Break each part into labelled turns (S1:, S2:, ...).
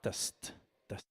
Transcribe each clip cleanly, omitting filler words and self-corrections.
S1: Test. Test.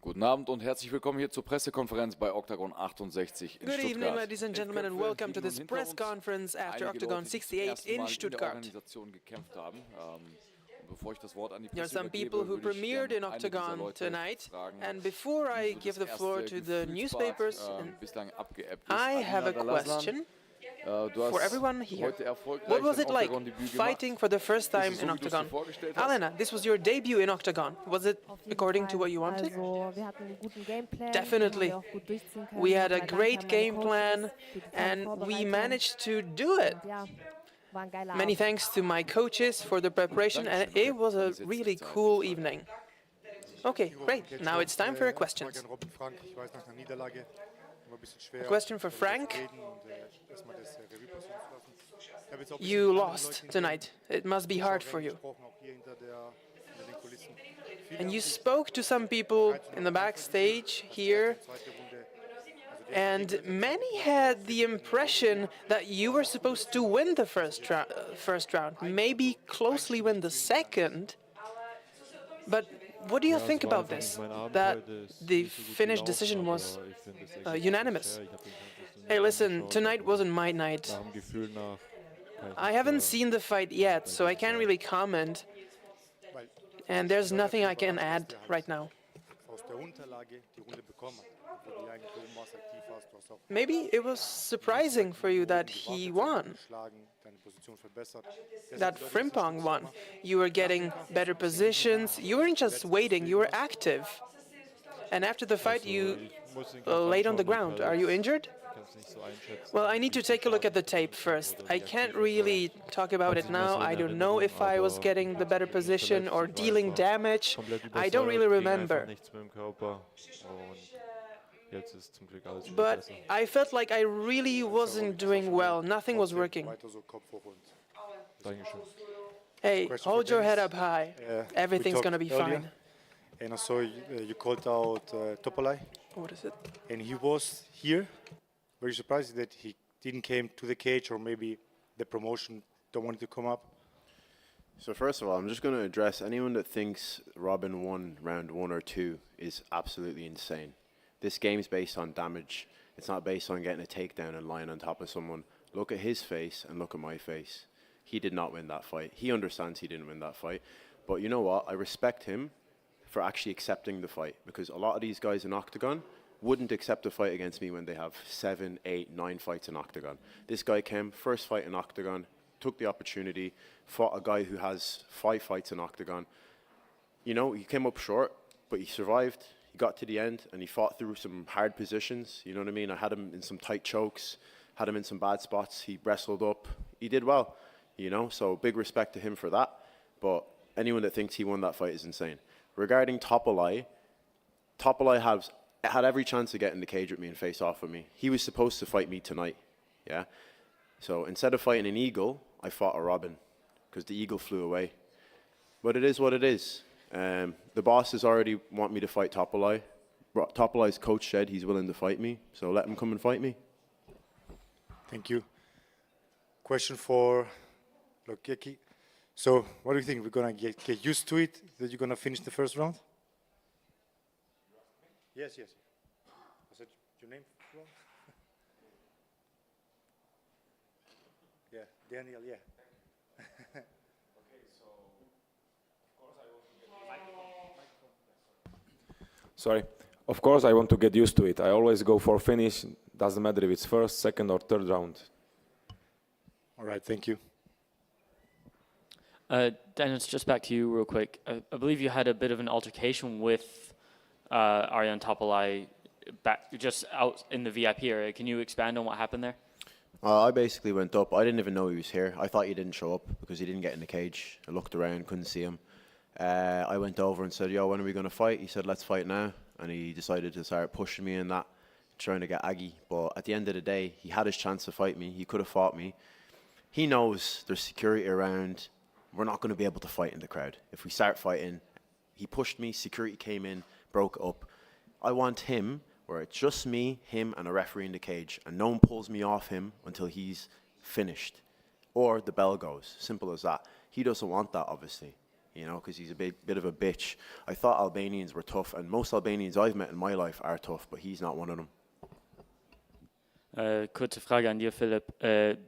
S1: Guten Abend und herzlich willkommen hier zur Pressekonferenz bei OKTAGON 68 in
S2: Good
S1: Stuttgart.
S2: evening, ladies and gentlemen, and welcome to this press conference after OKTAGON 68 in Stuttgart. There are some people who premiered in OKTAGON tonight, and before I give the floor to the newspapers, I have a question for everyone here. What was it like fighting for the first time in OKTAGON? Alena, this was your debut in OKTAGON. Was it according to what you wanted? Definitely. We had a great game plan and we managed to do it. Many thanks to my coaches for the preparation, and it was a really cool evening. Okay, great. Now it's time for your questions. A question for Frank. You lost tonight. It must be hard for you. And you spoke to some people in the backstage here, and many had the impression that you were supposed to win the first round, maybe closely win the second. But what do you think about this, that the Finnish decision was unanimous? Hey, listen, tonight wasn't my night. I haven't seen the fight yet, so I can't really comment. And there's nothing I can add right now. Maybe it was surprising for you that he won, that Frimpong won. You were getting better positions, you weren't just waiting, you were active. And after the fight, you laid on the ground. Are you injured? Well, I need to take a look at the tape first. I can't really talk about it now. I don't know if I was getting the better position or dealing damage. I don't really remember. But I felt like I really wasn't doing well. Nothing was working. Hey, hold your head up high. Everything's gonna be fine.
S3: And I saw you called out Topai.
S2: What is it?
S3: And he was here. Were you surprised that he didn't came to the cage, or maybe the promotion don't want to come up?
S4: So first of all, I'm just going to address anyone that thinks Robin won round 1 or 2 is absolutely insane. This game's based on damage. It's not based on getting a takedown and lying on top of someone. Look at his face and look at my face. He did not win that fight. He understands he didn't win that fight. But you know what? I respect him for actually accepting the fight, because a lot of these guys in OKTAGON wouldn't accept a fight against me when they have 7, 8, 9 fights in OKTAGON. This guy came, first fight in OKTAGON, took the opportunity, fought a guy who has 5 fights in OKTAGON. You know, he came up short, but he survived. He got to the end, and he fought through some hard positions. You know what I mean? I had him in some tight chokes, had him in some bad spots. He wrestled up. He did well, you know, so big respect to him for that. But anyone that thinks he won that fight is insane. Regarding Topai had every chance to get in the cage with me and face off with me. He was supposed to fight me tonight, yeah? So instead of fighting an eagle, I fought a robin, because the eagle flew away. But it is what it is. The bosses already want me to fight Topai. Topai's coach said he's willing to fight me, so let him come and fight me.
S3: Thank you. Question for Lokeki. So what do you think? We're going to get used to it, that you're going to finish the first round? Yes, yes. I said your name wrong? Yeah, Daniel, yeah. Okay, so of course I want to get
S5: Sorry. Of course I want to get used to it. I always go for finish. Doesn't matter if it's first, second or third round.
S3: All right, thank you.
S6: Dennis, just back to you real quick. I believe you had a bit of an altercation with Ayar and Topai back just out in the VIP area. Can you expand on what happened there?
S4: I basically went up. I didn't even know he was here. I thought he didn't show up because he didn't get in the cage. I looked around, couldn't see him. I went over and said, yo, when are we going to fight? He said, let's fight now. And he decided to start pushing me in that, trying to get aggy. But at the end of the day, he had his chance to fight me. He could have fought me. He knows there's security around. We're not going to be able to fight in the crowd. If we start fighting, he pushed me, security came in, broke up. I want him, where it's just me, him, and a referee in the cage, and no one pulls me off him until he's finished. Or the bell goes. Simple as that. He doesn't want that, obviously. you know, because he's a bit of a bitch. I thought Albanians were tough, and most Albanians I've met in my life are tough, but he's not one of them.
S6: Kurze Frage an dir, Philipp.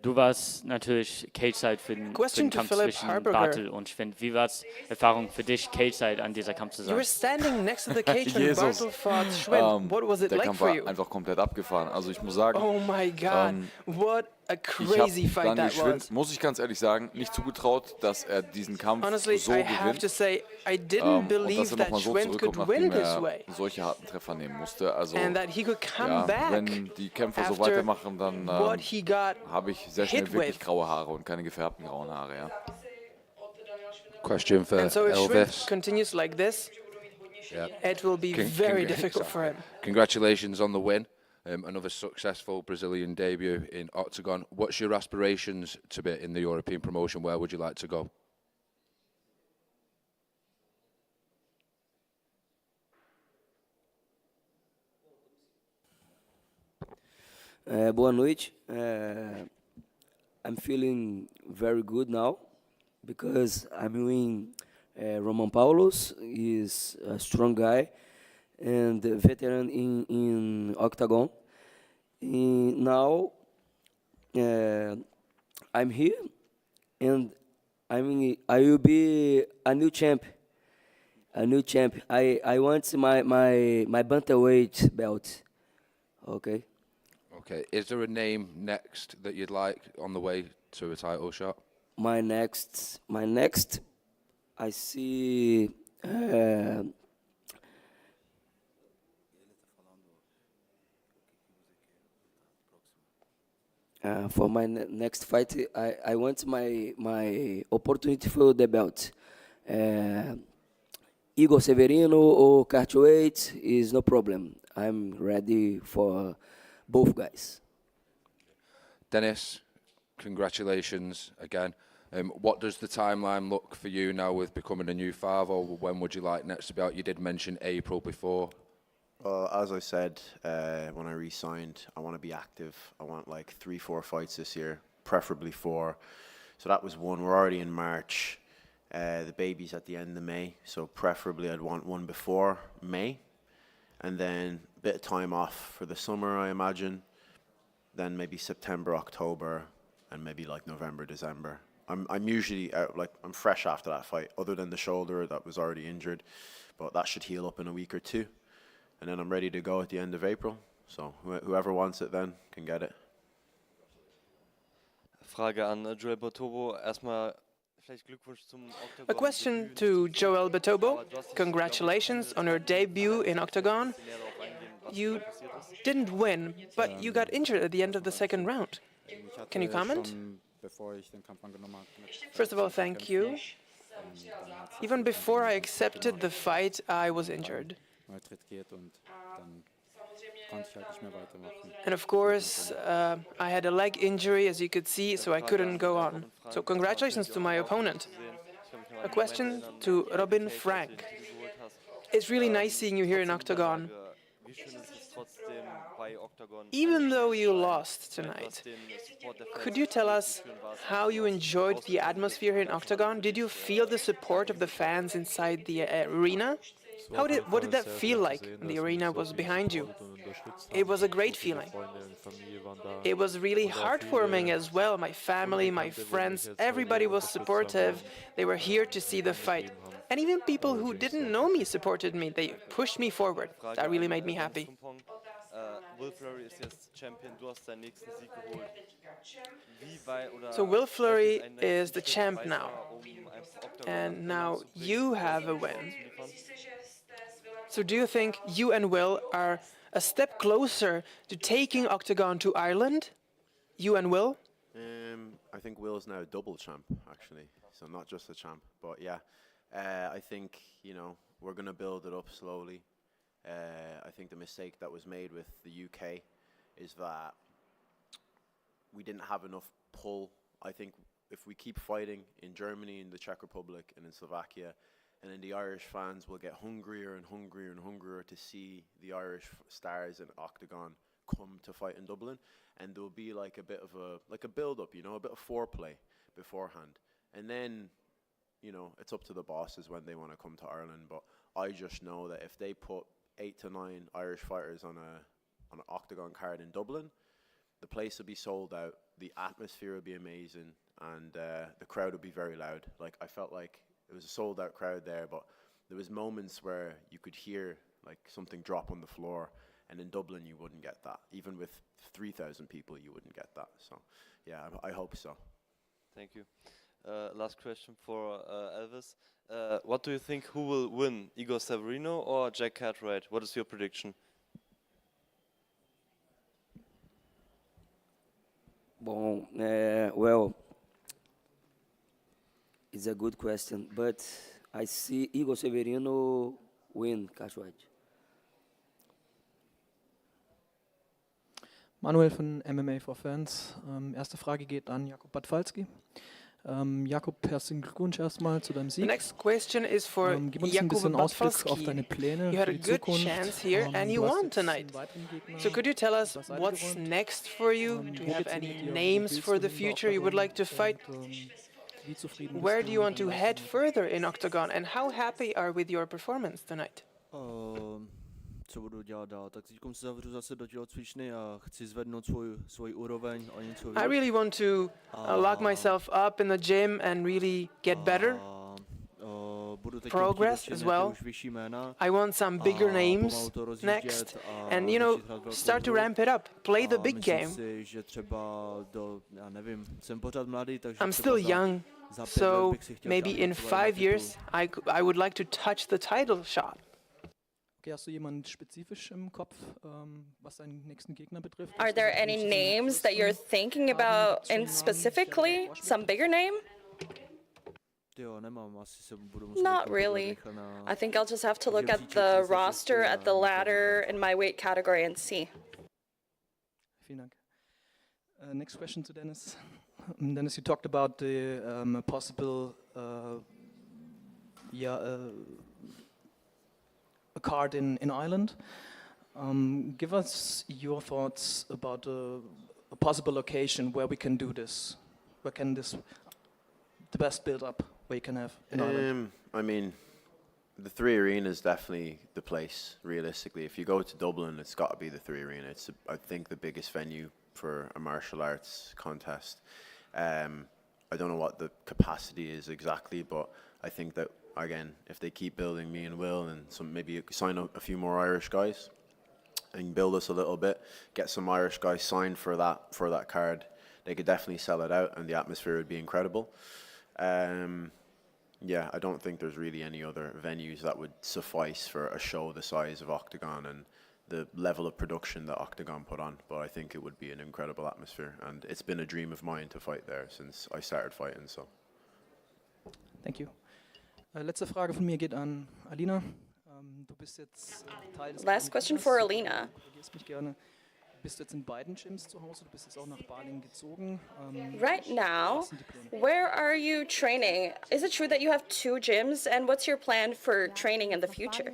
S6: Du warst natürlich Cage-Side für den
S2: To
S6: Kampf
S2: Philipp
S6: zwischen
S2: Harberger.
S6: Bartel und Schwindt. Wie war es Erfahrung für dich, Cage-Side an dieser Kampf zu
S2: You were
S6: sein?
S2: standing next to the cage when
S1: Jesus.
S2: Bartel fought Schwindt. What was it
S1: Der
S2: like
S1: Kampf
S2: for
S1: war
S2: you?
S1: einfach komplett abgefahren. Also ich muss sagen,
S2: Oh my God, what a
S1: ich
S2: crazy
S1: habe
S2: fight
S1: Daniel
S2: that
S1: Schwindt,
S2: was.
S1: muss ich ganz ehrlich sagen, nicht zugetraut, dass er diesen Kampf
S2: Honestly,
S1: so
S2: I have to
S1: gewinnt.
S2: say, I didn't
S1: Und dass
S2: believe
S1: er
S2: that
S1: nochmal so
S2: Schwindt could
S1: zurückkommt,
S2: win
S1: nachdem
S2: this
S1: er
S2: way.
S1: solche harten Treffer nehmen musste. Also
S2: And that he could come
S1: ja,
S2: back
S1: wenn die Kämpfer so
S2: after
S1: weitermachen, dann
S2: what he got
S1: habe ich sehr schnell
S2: hit
S1: wirklich
S2: with.
S1: graue Haare und keine gefärbten grauen Haare. Ja.
S7: Question for
S2: And so if Schwindt
S7: Elvis.
S2: continues like this,
S7: Yeah.
S2: it will be very difficult for him.
S7: Congratulations on the win. Another successful Brazilian debut in Octagon. What's your aspirations to be in the European promotion? Where would you like to go?
S8: Boa noite. I'm feeling very good now because I'm winning. Roman Paulos is a strong guy and a veteran in Octagon. Now I'm here and I will be a new champ. A new champ. I want my bantamweight belt. Okay.
S7: Okay. Is there a name next that you'd like on the way to a title shot?
S8: My next, I see. For my next fight, I want my opportunity for the belt. Igor Severino or Cartwright is no problem. I'm ready for both guys.
S7: Dennis, congratulations again. What does the timeline look for you now with becoming a new father? When would you like next to be out? You did mention April before.
S4: Well, as I said, when I re-signed, I want to be active. I want like 3-4 fights this year, preferably 4. So that was one. We're already in March. The baby's at the end of May, so preferably I'd want one before May. And then a bit of time off for the summer, I imagine. Then maybe September, October, and maybe like November, December. I'm usually out, like I'm fresh after that fight, other than the shoulder that was already injured, but that should heal up in a week or 2, and then I'm ready to go at the end of April. So whoever wants it then can get it.
S9: Frage an Joel Botobo. Erstmal vielleicht Glückwunsch zum Octagon.
S2: A question to Joel Betobo. Congratulations on your debut in Octagon. You didn't win, but you got injured at the end of the second round. Can you comment? First of all, thank you. Even before I accepted the fight, I was injured. And of course, I had a leg injury, as you could see, so I couldn't go on. So congratulations to my opponent. A question to Robin Frank. It's really nice seeing you here in Octagon. Even though you lost tonight, could you tell us how you enjoyed the atmosphere here in Octagon? Did you feel the support of the fans inside the arena? What did that feel like when the arena was behind you? It was a great feeling. It was really heartwarming as well. My family, my friends, everybody was supportive. They were here to see the fight. And even people who didn't know me supported me. They pushed me forward. That really made me happy.
S9: Fleury ist jetzt Champion. Du hast deinen nächsten Sieg geholt.
S2: So Will Fleury is the champ now. And now you have a win. So do you think you and Will are a step closer to taking Octagon to Ireland? You and Will?
S4: I think Will's now a double champ, actually. So not just a champ, but yeah. I think, you know, we're going to build it up slowly. I think the mistake that was made with the UK is that we didn't have enough pull. I think if we keep fighting in Germany, in the Czech Republic, and in Slovakia, and then the Irish fans will get hungrier and hungrier and hungrier to see the Irish stars in Octagon come to fight in Dublin, and there will be like a bit of a build-up, you know, a bit of foreplay beforehand, and then you know, it's up to the bosses when they want to come to Ireland. But I just know that if they put 8 to 9 Irish fighters on an Octagon card in Dublin, the place will be sold out. The atmosphere will be amazing, and the crowd will be very loud. Like, I felt like it was a sold out crowd there, but there was moments where you could hear like something drop on the floor, and in Dublin you wouldn't get that. Even with 3,000 people, you wouldn't get that. So, yeah, I hope so.
S9: Thank you. Last question for Elvis. What do you think, who will win, Igor Severino or Jack Cartwright? What is your prediction?
S8: Bom, well, it's a good question, but I see Igor Severino win Cartwright.
S10: Manuel von MMA for Fans. Erste Frage geht an Jakub Badwalski. Jakub, herzlichen Glückwunsch erstmal zu deinem
S2: The
S10: Sieg.
S2: next question is for
S10: Gib uns ein
S2: Jakub
S10: bisschen Ausblick auf
S2: Badwalski.
S10: deine Pläne
S2: You had
S10: für
S2: a
S10: die
S2: good
S10: Zukunft.
S2: chance here and you
S10: Du hast
S2: won
S10: jetzt
S2: tonight.
S10: einen weiteren Gegner
S2: So could you tell us
S10: beiseite
S2: what's
S10: geräumt.
S2: next for you? Do you
S10: Wo
S2: have
S10: geht's
S2: any
S10: mit dir? Wo
S2: names
S10: willst
S2: for
S10: du
S2: the
S10: hin bei
S2: future you would
S10: Octagon?
S2: like to fight?
S10: Wie zufrieden bist
S2: Where
S10: du
S2: do you
S10: mit
S2: want to
S10: deiner
S2: head
S10: Leistung?
S2: further in Octagon, and how happy are with your performance tonight?
S9: Co budu dělat dál? Tak teď se zavřu zase do tělocvičny a chci zvednout svůj úroveň o něco víc.
S2: I really want to lock myself up in the gym and really get better.
S9: Budu teď
S2: Progress
S9: chtít
S2: as
S9: ještě
S2: well.
S9: už vyšší jména.
S2: I want some bigger names
S9: pomalu to rozjíždět
S2: next,
S9: a
S2: and you know,
S9: začít hrát velkou
S2: start to
S9: hru.
S2: ramp it up, play the
S9: A
S2: big
S9: myslím
S2: game.
S9: si, že třeba já nevím, jsem pořád mladý, takže
S2: I'm
S9: třeba
S2: still young,
S9: za 5 let
S2: so
S9: bych si chtěl
S2: maybe
S9: šáhnout
S2: in
S9: třeba i na
S2: 5 years
S9: titul.
S2: I would like to touch the title shot.
S10: Okay, hast du jemanden spezifisch im Kopf, was deinen nächsten Gegner betrifft?
S11: Are there any names that you're thinking about and specifically? Some bigger name?
S9: Jo, nemám, asi se budu muset
S11: Not
S9: podívat
S11: really.
S9: rychle na-
S11: I think I'll just have to look
S9: Takže
S11: at
S9: příček
S11: the
S9: 36
S11: roster, at the
S9: a
S11: ladder, in my weight category and see.
S10: Vielen Dank. Next question to Dennis. Dennis, you talked about the possible a card in Ireland. Give us your thoughts about a possible location where we can do this. Where can this the best build up where you can have in Ireland?
S4: I mean, the 3 Arena is definitely the place, realistically. If you go to Dublin, it's got to be the 3 Arena. It's, I think, the biggest venue for a martial arts contest. I don't know what the capacity is exactly, but I think that, again, if they keep building me and Will, and some maybe sign up a few more Irish guys and build us a little bit, get some Irish guys signed for that card, they could definitely sell it out, and the atmosphere would be incredible. Yeah, I don't think there's really any other venues that would suffice for a show the size of Octagon and the level of production that Octagon put on, but I think it would be an incredible atmosphere, and it's been a dream of mine to fight there since I started fighting. So,
S10: Thank you. Letzte Frage von mir geht an Alina. Du bist jetzt Teil des
S11: Last question for Alina.
S10: Du korrigierst mich gerne. Bist jetzt in beiden Gyms zu Hause? Du bist jetzt auch nach Baling gezogen.
S11: Right now,
S10: was sind die Pläne?
S11: where are you training? Is it true that you have 2 gyms, and what's your plan for training in the future?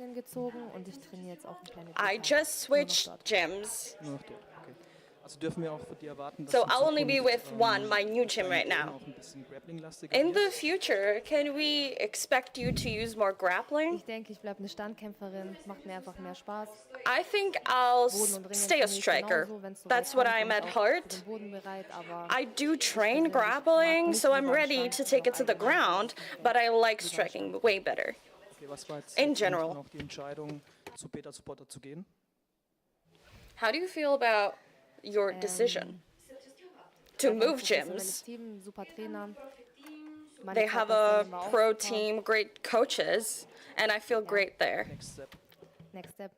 S11: I just switched gyms,
S10: Nur noch dort. Okay. Also dürfen wir auch von dir erwarten, dass
S11: so
S10: in
S11: I'll only be
S10: Zukunft,
S11: with one, my new gym
S10: dein
S11: right
S10: Training
S11: now.
S10: auch ein bisschen grappling-lastiger
S11: In the
S10: wird?
S11: future, can we expect you to use more grappling?
S12: Ich denke, ich bleibe eine Standkämpferin, macht mir einfach mehr Spaß.
S11: I think I'll
S12: Boden und Ringen
S11: stay a
S12: trainiere ich
S11: striker.
S12: genauso, wenn's so
S11: That's
S12: weit
S11: what
S12: kommt,
S11: I'm
S12: bin ich
S11: at
S12: auch für
S11: heart.
S12: den Boden bereit, aber
S11: I do train grappling, so I'm ready to take it to the ground, but I like striking way better.
S10: Okay, was war jetzt
S11: in
S10: letztendlich
S11: general.
S10: noch die Entscheidung, zu Peter Supporter zu gehen?
S11: How do you feel about your decision to move gyms?
S12: Team, super Trainer. Meine
S11: They have a
S12: Körperstelle war
S11: pro
S12: auch super.
S11: team, great coaches, and I feel great there.
S10: Next step.
S12: Next step.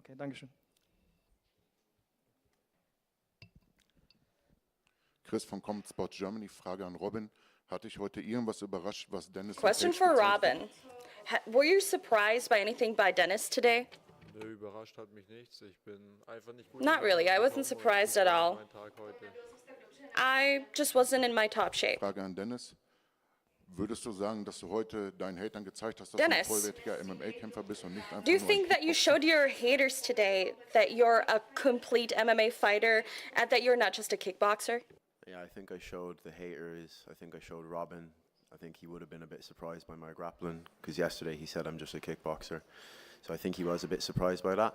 S10: Okay, Dankeschön.
S13: Chris von Comet Sport Germany, Frage an Robin. Hat dich heute irgendwas überrascht, was Dennis
S11: Question for Robin. Were you surprised by anything by Dennis today?
S14: Nö, überrascht hat mich nichts. Ich bin einfach nicht gut.
S11: Not really. I wasn't surprised at all.
S14: Mein Tag heute.
S11: I just wasn't in my top shape.
S13: Frage an Dennis. Würdest du sagen, dass du heute deinen Hatern gezeigt hast, dass
S11: Dennis,
S13: du ein vollwertiger MMA-Kämpfer bist und nicht einfach
S11: Do you
S13: nur ein
S11: think that you showed your haters today that you're a complete MMA fighter and that you're not just a kickboxer?
S4: yeah, I think I showed the haters. I think I showed Robin I think he would have been a bit surprised by my grappling, because yesterday he said I'm just a kickboxer. So I think he was a bit surprised by that.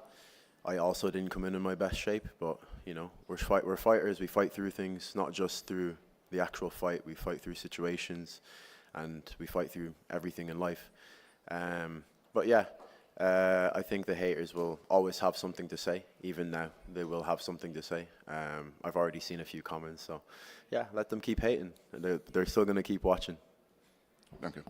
S4: I also didn't come in my best shape, but you know, we're fighters. We fight through things, not just through the actual fight. We fight through situations, and we fight through everything in life. But yeah, I think the haters will always have something to say. Even now, they will have something to say. I've already seen a few comments, so yeah, let them keep hating. They're still going to keep watching.
S13: Danke.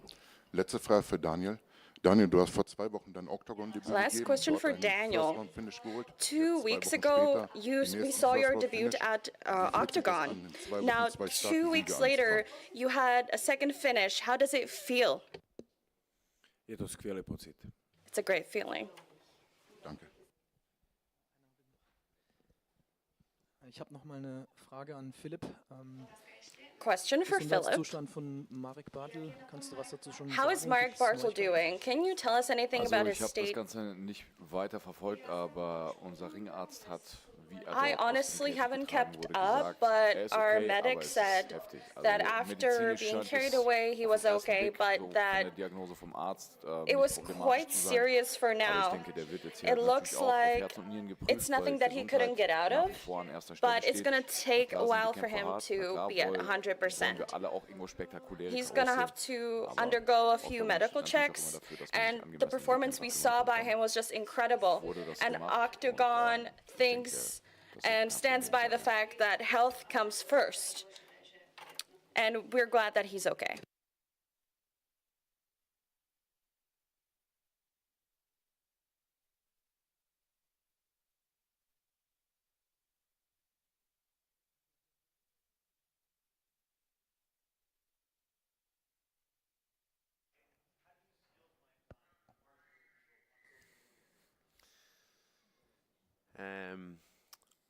S13: Letzte Frage für Daniel. Daniel, du hast vor 2 Wochen dein Octagon-Debüt
S11: Last
S13: gegeben,
S11: question
S13: dort
S11: for
S13: einen
S11: Daniel.
S13: First-Round-Finish geholt.
S11: 2
S13: Jetzt, 2
S11: weeks
S13: Wochen
S11: ago,
S13: später,
S11: we
S13: den nächsten
S11: saw your
S13: First-Round-Finish.
S11: debut at
S13: Wie fühlt sich das
S11: Octagon.
S13: an, in 2 Wochen
S11: Now,
S13: 2 starke
S11: 2 weeks
S13: Siege
S11: later,
S13: einzufahren?
S11: you had a second finish. How does it feel?
S5: Je to skvělý pocit.
S11: It's a great feeling.
S13: Danke.
S10: Ich habe noch mal eine Frage an Philipp.
S11: Question for Philip.
S10: Zustand von Marek Bartel? Kannst du was dazu schon
S11: How is
S10: sagen?
S11: Marek
S10: Gibt's
S11: Bartel
S10: Neuigkeiten?
S11: doing? Can you tell us anything
S1: Also
S11: about
S1: ich
S11: his
S1: habe das
S11: state?
S1: Ganze nicht weiter verfolgt, aber unser Ringarzt hat, wie er
S11: I
S1: dort aus
S11: honestly
S1: dem Käfig
S11: haven't
S1: getragen
S11: kept
S1: wurde,
S11: up,
S1: gesagt,
S11: but
S1: er ist
S11: our
S1: okay,
S11: medic
S1: aber es ist
S11: said
S1: heftig. Also
S11: that after
S1: medizinisch
S11: being
S1: scheint
S11: carried
S1: es
S11: away, he
S1: auf
S11: was
S1: den ersten
S11: okay,
S1: Blick
S11: but
S1: so von
S11: that
S1: der Diagnose vom Arzt
S11: it
S1: nicht
S11: was
S1: problematisch
S11: quite
S1: zu sein.
S11: serious for
S1: Aber ich
S11: now.
S1: denke, der wird jetzt hier
S11: It
S1: natürlich
S11: looks
S1: auch auf
S11: like
S1: Herz und Nieren geprüft,
S11: it's nothing
S1: weil
S11: that he couldn't get out
S1: Gesundheit nach
S11: of,
S1: wie vor an erster Stelle
S11: but it's
S1: steht.
S11: going to take a
S1: Klar sind die
S11: while for
S1: Kämpfer
S11: him
S1: hart,
S11: to
S1: klar
S11: be at
S1: wollen
S11: 100%.
S1: wir alle auch irgendwo spektakuläre
S11: He's going to have to undergo a few medical checks, and the performance we saw by him was just incredible. And Octagon thinks and stands by the fact that health comes first. And we're glad that he's okay.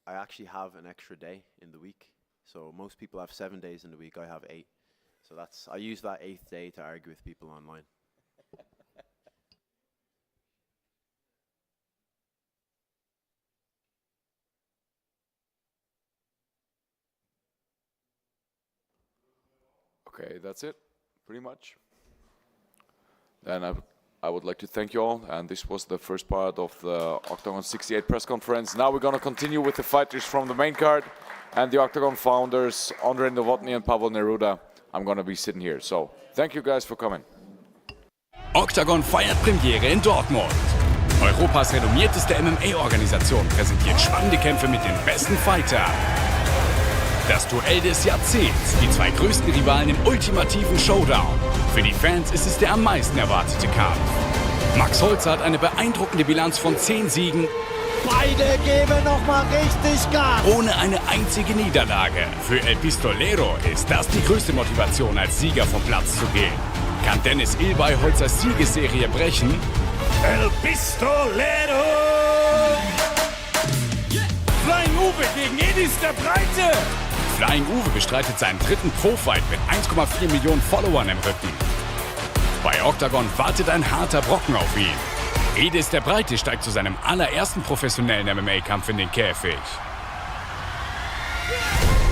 S4: I actually have an extra day in the week. So most people have 7 days in the week. I have 8. So I use that 8th day to argue with people online.
S1: Okay, that's it, pretty much. Then I would like to thank you all, and this was the first part of the Octagon 68 press conference. Now we're going to continue with the fighters from the main card and the Octagon founders, Andrei Novotny and Pavel Neruda. I'm going to be sitting here, so thank you guys for coming.
S15: Octagon feiert Premiere in Dortmund. Europas renommierteste MMA-Organisation präsentiert spannende Kämpfe mit den besten Fightern. Das Duell des Jahrzehnts, die 2 größten Rivalen im ultimativen Showdown. Für die Fans ist es der am meisten erwartete Kampf. Max Holzer hat eine beeindruckende Bilanz von 10 Siegen.
S16: Beide geben nochmal richtig Gas.
S15: Ohne eine einzige Niederlage. Für El Pistolero ist das die größte Motivation, als Sieger vom Platz zu gehen. Kann Dennis Ilbay Holzers Siegesserie brechen?
S16: El Pistolero! Flying Uwe gegen Edis der Breite!
S15: Flying Uwe bestreitet seinen 3. Pro-Fight mit 1,4 Millionen Followern im Rücken. Bei Octagon wartet ein harter Brocken auf ihn. Edis der Breite steigt zu seinem allerersten professionellen MMA-Kampf in den Käfig.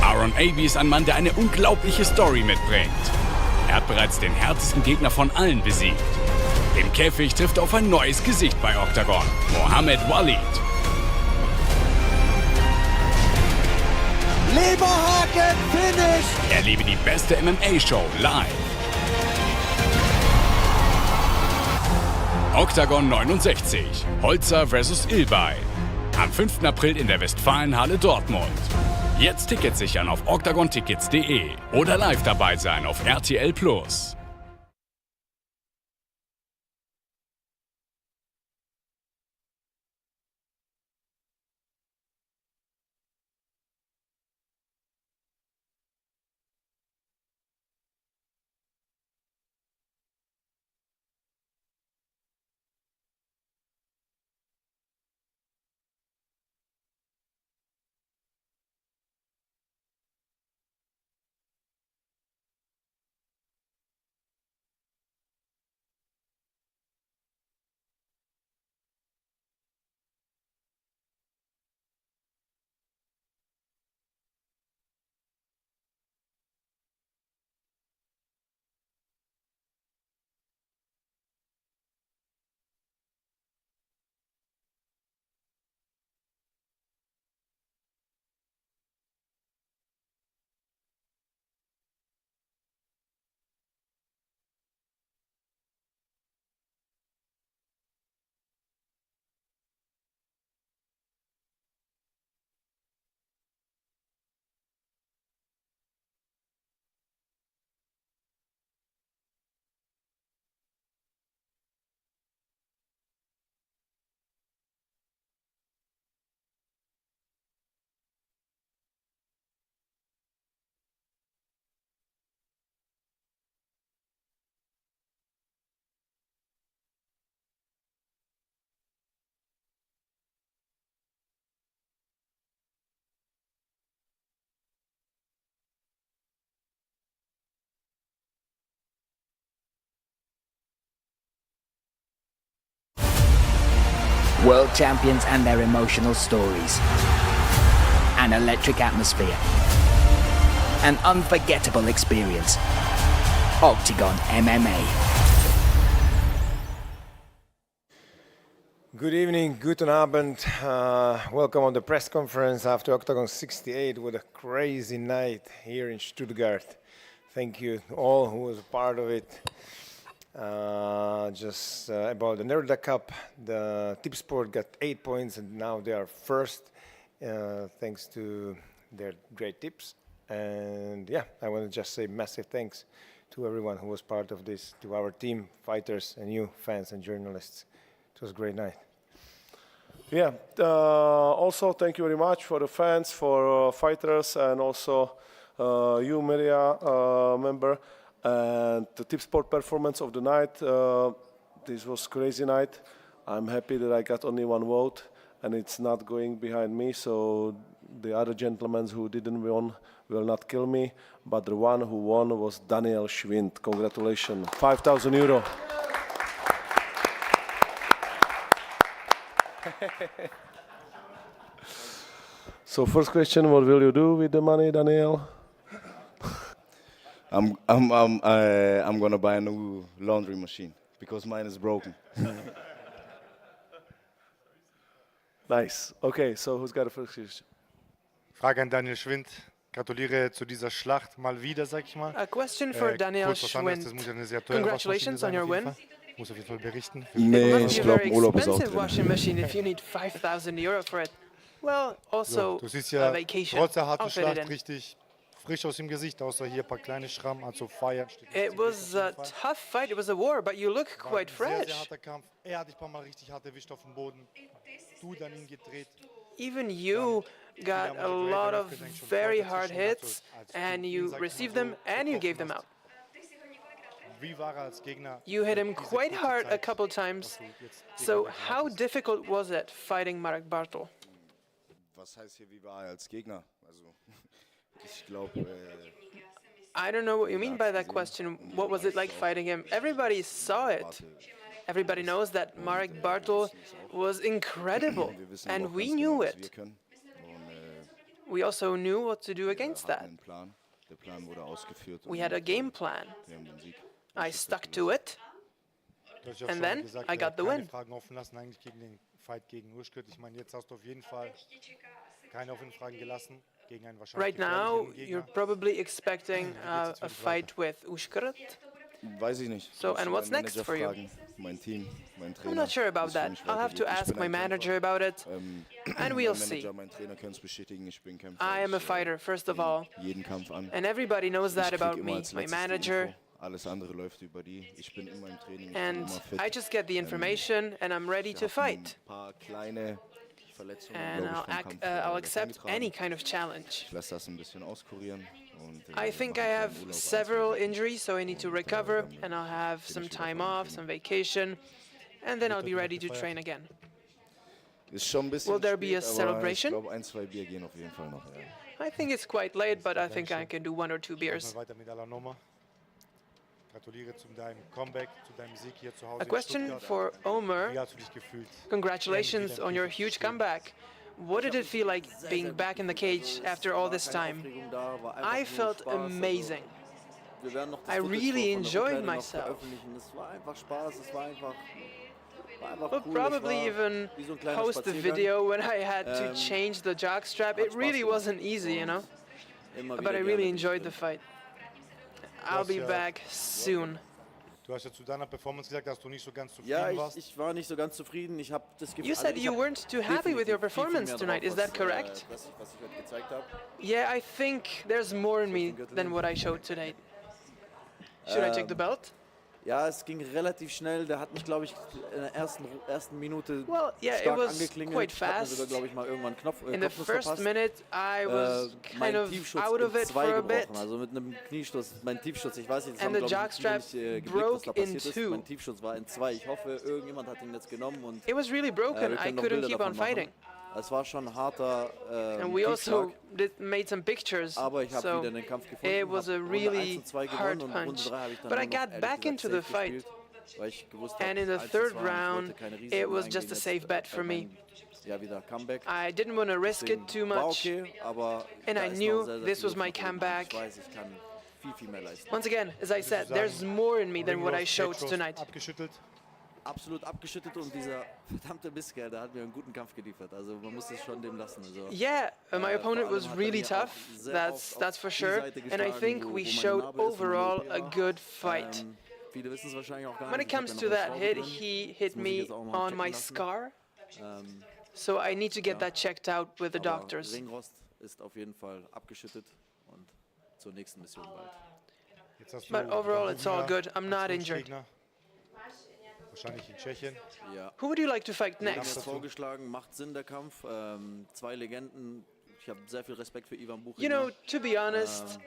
S15: Aaron Abbey ist ein Mann, der eine unglaubliche Story mitbringt. Er hat bereits den härtesten Gegner von allen besiegt. Im Käfig trifft er auf ein neues Gesicht bei Octagon, Mohammed Walid.
S16: Leberhaken, Finish!
S15: Erlebe die beste MMA-Show live. Octagon 69, Holzer vs. Ilbay. Am 5. April in der Westfalenhalle Dortmund. Jetzt Tickets sichern auf octagontickets.de oder live dabei sein auf RTL+.
S17: world champions and their emotional stories, an electric atmosphere, an unforgettable experience. OKTAGON MMA.
S18: Good evening, guten Abend. Welcome on the press conference after OKTAGON 68 with a crazy night here in Stuttgart. Thank you to all who was a part of it. About the Nerda Cup, the Tip Sport got 8 points and now they are first thanks to their great tips. And yeah, I want to just say massive thanks to everyone who was part of this, to our team, fighters and you, fans and journalists. It was a great night.
S19: Yeah, also thank you very much for the fans, for fighters, and also you, media member, and the Tip Sport performance of the night. This was crazy night. I'm happy that I got only one vote, and it's not going behind me, so the other gentlemen who didn't win will not kill me, but the one who won was Daniel Schwindt. Congratulations, €5,000. So first question, what will you do with the money, Daniel?
S20: I'm gonna buy a new laundry machine because mine is broken.
S19: Nice. Okay, so who's got the first question?
S3: Frage an Daniel Schwindt. Gratuliere zu dieser Schlacht mal wieder, sag ich mal.
S2: A question for Daniel Schwindt. Congratulations on your win.
S3: Muss auf jeden Fall berichten.
S2: Nee, ich glaube, Urlaub ist auch drin. Washing machine if you need €5,000 for it. Well, also
S3: du siehst ja,
S2: a vacation.
S3: trotz der harten Schlacht richtig frisch aus dem Gesicht, außer hier ein paar kleine Schrammen, also feiern.
S2: It was a tough fight, it was a war, but you look quite fresh.
S3: Sehr harter Kampf. Hat dich ein paar Mal richtig hart erwischt auf dem Boden. Du dann ihn gedreht.
S2: Even you got a lot of very hard hits, and you received them and you gave them out. You hit him quite hard a couple times. So how difficult was it fighting Marek Bartol?
S20: Was heißt hier, wie war er als Gegner? Also, ich glaube.
S2: I don't know what you mean by that question. What was it like fighting him? Everybody saw it. Everybody knows that Marek Bartol was incredible, and we knew it. We also knew what to do against that. We had a game plan. I stuck to it, and then I got the win. Right now, you're probably expecting a fight with Ushkurt.
S20: Weiß ich nicht.
S2: So, and what's next for you?
S20: Mein Team, mein Trainer.
S2: I'm not sure about that. I'll have to ask my manager about it, and we'll see. I am a fighter, first of all, and everybody knows that about me, my manager. And I just get the information, and I'm ready to fight. And I'll accept any kind of challenge. I think I have several injuries, so I need to recover, and I'll have some time off, some vacation, and then I'll be ready to train again. Will there be a celebration? I think it's quite late, but I think I can do 1 or 2 beers. A question for Omer. Congratulations on your huge comeback. What did it feel like being back in the cage after all this time? I felt amazing. I really enjoyed myself. We'll probably even post the video when I had to change the jockstrap. It really wasn't easy, you know? But I really enjoyed the fight. I'll be back soon.
S3: Du hast ja zu deiner Performance gesagt, dass du nicht so ganz zufrieden warst.
S21: Ich war nicht so ganz zufrieden. Ich habe das Gefühl,
S2: you said you weren't too happy with your performance tonight. Is that correct?
S21: Was ich heute gezeigt habe.
S2: Yeah, I think there's more in me than what I showed today. Should I take the belt?
S21: Ja, es ging relativ schnell. Der hat mich, glaube ich, in der ersten Minute
S2: stark angeklingelt. Quite fast.
S21: Sogar, glaube ich, mal irgendwann
S2: in the first minute, I was kind of out of it for a bit.
S21: Also mit einem Kniestoß, mein Tiefschutz, ich weiß nicht,
S2: and the jockstrap broke in 2.
S21: Mein Tiefschutz war in 2. Ich hoffe, irgendjemand hat ihn jetzt genommen und
S2: it was really broken. I couldn't keep on fighting.
S21: Es war schon ein harter
S2: and we also made some pictures,
S21: aber ich wieder den Kampf gefunden,
S2: it was a really hard punch. But I got back into the fight.
S21: weil ich gewusst
S2: And
S21: habe,
S2: in the
S21: 1:2
S2: third
S21: und ich wollte
S2: round,
S21: keine
S2: it
S21: Risiken
S2: was
S21: eingehen
S2: just a
S21: jetzt
S2: safe bet for me.
S21: Ja, wieder Comeback.
S2: I didn't want to risk it too
S21: Deswegen war
S2: much.
S21: okay, aber
S2: And
S21: da
S2: I
S21: ist
S2: knew
S21: noch sehr, sehr
S2: this
S21: viel
S2: was my
S21: Luft nach oben.
S2: comeback.
S21: Ich weiß, ich kann viel mehr leisten.
S2: Once again, as I said, there's more in me than what I showed tonight.
S3: Abgeschüttelt.
S21: Absolut abgeschüttet und dieser verdammte Misskerl, der hat mir einen guten Kampf geliefert. Also man muss es schon dem lassen. Also,
S2: Yeah, my opponent
S21: vor
S2: was
S21: allem hat er
S2: really
S21: mir
S2: tough.
S21: auch sehr
S2: That's
S21: oft auf
S2: for
S21: die
S2: sure.
S21: Seite
S2: And I
S21: geschlagen,
S2: think
S21: wo
S2: we
S21: meine
S2: showed
S21: Narbe ist, wo meine
S2: overall
S21: OP
S2: a
S21: war.
S2: good fight.
S21: Viele wissen es wahrscheinlich auch gar
S2: When
S21: nicht.
S2: it
S21: Ich hab
S2: comes
S21: ja
S2: to
S21: noch eine
S2: that
S21: Schraube
S2: hit,
S21: drin.
S2: he
S21: Das
S2: hit
S21: muss ich
S2: me
S21: jetzt auch noch
S2: on
S21: checken
S2: my
S21: lassen.
S2: scar. So I need to get that checked out with the
S21: Aber
S2: doctors.
S21: Ringrost ist auf jeden Fall abgeschüttet und zur nächsten Mission bald.
S2: But overall, it's all good. I'm not injured.
S3: Wahrscheinlich in Tschechien.
S21: Ja.
S2: Who would you like to fight
S21: Ich habe
S2: next?
S21: jetzt vorgeschlagen, macht Sinn der Kampf. Zwei Legenden. Ich habe sehr viel Respekt für Ivan Buchinger.
S2: You know, to be honest,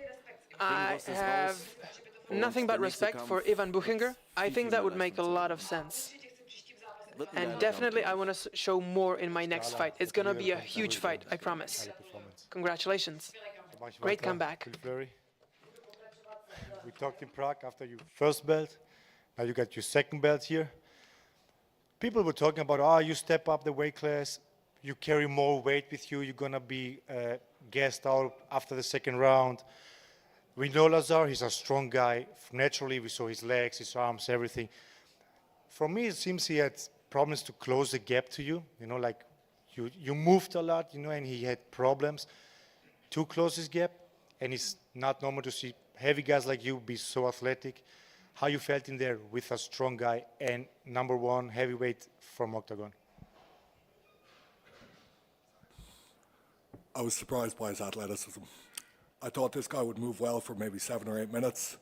S2: I
S21: Ringrost ist
S2: have
S21: raus.
S2: nothing
S21: Und
S2: but
S21: der nächste
S2: respect for
S21: Kampf
S2: Ivan Buchinger. I think that would make a lot of sense. And definitely, I want to show more in my next fight. It's going to be a huge fight, I promise. Congratulations. Great comeback.
S3: Fleury. We talked in Prague after your first belt. Now you got your second belt here. People were talking about, oh, you step up the weight class, you carry more weight with you, you're going to be gassed out after the second round. We know Lazar, he's a strong guy. Naturally, we saw his legs, his arms, everything. For me, it seems he had problems to close the gap to you. You know, like you moved a lot, you know, and he had problems to close his gap. And it's not normal to see heavy guys like you be so athletic. How you felt in there with a strong guy and #1 heavyweight from OKTAGON?
S6: I was surprised by his athleticism. I thought this guy would move well for maybe 7 or 8 minutes,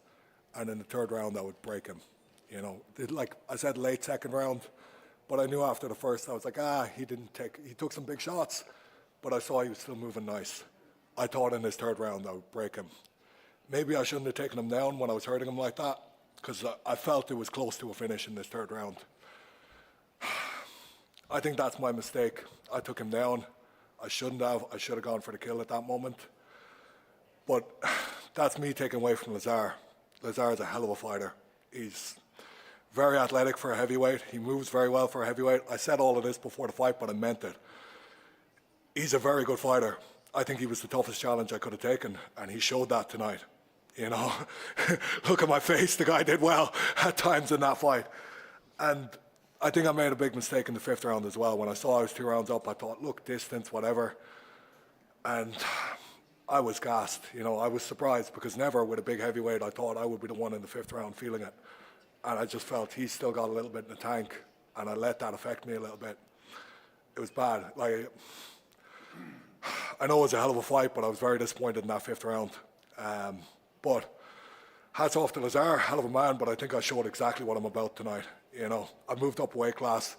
S6: and in the third round, I would break him. You know, like I said, late second round, but I knew after the first, I was like, he took some big shots, but I saw he was still moving nice. I thought in his third round, I would break him. Maybe I shouldn't have taken him down when I was hurting him like that, because I felt it was close to a finish in this third round. I think that's my mistake. I took him down. I shouldn't have. I should have gone for the kill at that moment. But that's me taking away from Lazar. Lazar is a hell of a fighter. He's very athletic for a heavyweight. He moves very well for a heavyweight. I said all of this before the fight, but I meant it. He's a very good fighter. I think he was the toughest challenge I could have taken, and he showed that tonight. You know, look at my face. The guy did well at times in that fight. And I think I made a big mistake in the 5th round as well. When I saw I was 2 rounds up, I thought, look, distance, whatever. And I was gassed. You know, I was surprised because never with a big heavyweight, I thought I would be the one in the 5th round feeling it. And I just felt he's still got a little bit in the tank. And I let that affect me a little bit. It was bad. Like, I know it was a hell of a fight, but I was very disappointed in that 5th round. But hats off to Lazar, hell of a man, but I think I showed exactly what I'm about tonight. You know, I moved up weight class.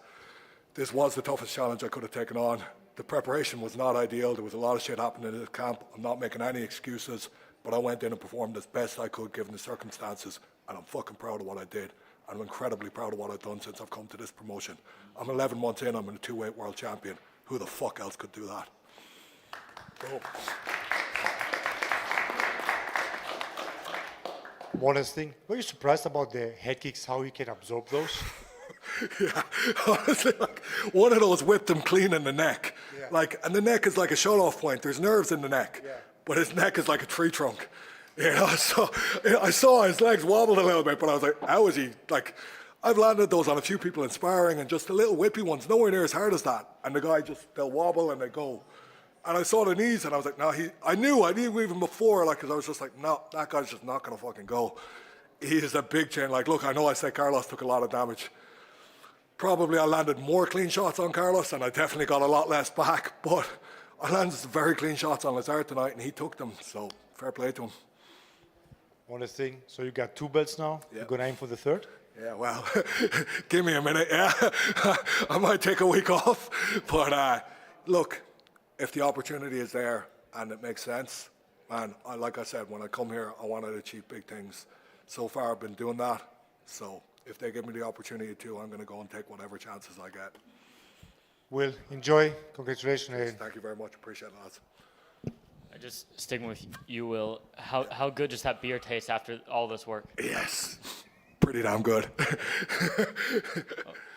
S6: This was the toughest challenge I could have taken on. The preparation was not ideal. There was a lot of shit happening in this camp. I'm not making any excuses, but I went in and performed as best I could given the circumstances, and I'm fucking proud of what I did. I'm incredibly proud of what I've done since I've come to this promotion. I'm 11 months in, I'm a 2-weight world champion. Who the fuck else could do that? Boom.
S3: One last thing, were you surprised about the head kicks, how you can absorb those?
S6: Yeah, honestly, like, one of those whipped him clean in the neck. Yeah. Like, and the neck is like a shut-off point. There's nerves in the neck, but his neck is like a tree trunk. You know, so I saw his legs wobbled a little bit, but I was like, how is he? Like, I've landed those on a few people in sparring, and just the little whippy ones, nowhere near as hard as that. And the guy they'll wobble and they go. And I saw the knees, and I was like, no, I knew even before, like, because I was just like, no, that guy's just not going to fucking go. He is a big chin. Like, look, I know I said Carlos took a lot of damage. Probably I landed more clean shots on Carlos, and I definitely got a lot less back, but I landed some very clean shots on Lazar tonight, and he took them, so fair play to him.
S3: One last thing, so you got 2 belts now. Yeah. You're going to aim for the 3rd?
S6: Yeah, well, give me a minute, yeah. I might take a week off, but look, if the opportunity is there and it makes sense, man, like I said, when I come here, I want to achieve big things. So far, I've been doing that. So if they give me the opportunity to, I'm going to go and take whatever chances I get.
S3: Will, enjoy. Congratulations.
S6: Thank you very much. Appreciate it, lads.
S22: Just sticking with you, Will, how good does that beer taste after all this work?
S6: Yes. pretty damn good.